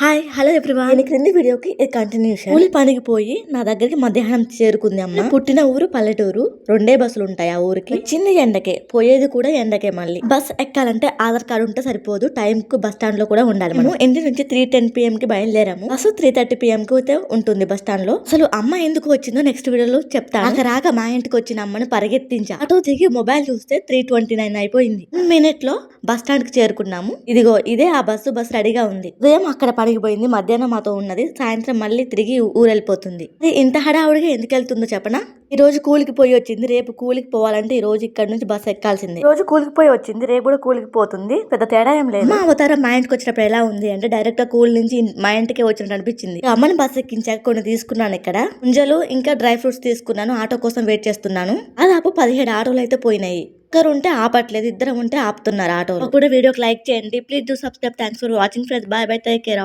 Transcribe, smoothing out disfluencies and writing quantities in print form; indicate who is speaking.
Speaker 1: Hi hello everyone. నేను క్రింది వీడియోకి కంటిన్యూషన్. కూలి పనికి పోయి నా దగ్గరికి మధ్యాహ్నం చేరుకుంది అమ్మ. పుట్టిన ఊరు పల్లెటూరు, రెండే బస్సులు ఉంటాయి ఆ ఊరికి. చిన్న ఎండకే, పోయేది కూడా ఎండకే. మళ్ళీ బస్ ఎక్కాలంటే ఆధార్ కార్డు ఉంటే సరిపోదు, టైం కు బస్ స్టాండ్ లో కూడా ఉండాలి. మనం ఇంటి నుంచి 3:10 PM కి బయలుదేరాము. బస్సు 3:30 PM కి అయితే ఉంటుంది బస్ స్టాండ్ లో. అసలు అమ్మ ఎందుకు వచ్చిందో నెక్స్ట్ వీడియోలో చెప్తాను. రాక మా ఇంటికి వచ్చిన అమ్మని పరిగెత్తించా. అటు దిగి మొబైల్ చూస్తే 3:29 అయిపోయింది. 1 minute లో బస్ స్టాండ్ కి చేరుకున్నాము. ఇదిగో ఇదే ఆ బస్సు రెడీగా ఉంది. ఉదయం అక్కడ పనికి పోయింది, మధ్యాహ్నం మాతో ఉన్నది, సాయంత్రం మళ్ళీ తిరిగి ఊరెళ్ళిపోతుంది. ఇంత హడావుడిగా ఎందుకు వెళ్తుందో చెప్పనా? ఈ రోజు కూలికి పోయి వచ్చింది, రేపు కూలికి పోవాలంటే ఈ రోజు ఇక్కడ నుంచి బస్ ఎక్కాల్సింది. ఈ రోజు కూలికి పోయి వచ్చింది, రేపు కూడా కూలికి పోతుంది. పెద్ద తేడా ఏం లేదు. మా అవతారం మా ఇంటికి వచ్చినప్పుడు ఎలా ఉంది అంటే డైరెక్ట్ గా కూలి నుంచి మా ఇంటికి వచ్చినట్టు అనిపించింది. అమ్మని బస్ ఎక్కించాక కొన్ని తీసుకున్నాను. ఇక్కడ ముంజలు ఇంకా డ్రై ఫ్రూట్స్ తీసుకున్నాను. ఆటో కోసం వెయిట్ చేస్తున్నాను. దాదాపు 17 ఆటోలు అయితే పోయినాయి. ఒక్కరు ఉంటే ఆపట్లేదు, ఇద్దరం ఉంటే ఆపుతున్నారు ఆటోలు. కూడా వీడియోకి లైక్ చేయండి, please do subscribe. Thanks for watching friends. Bye bye, take care.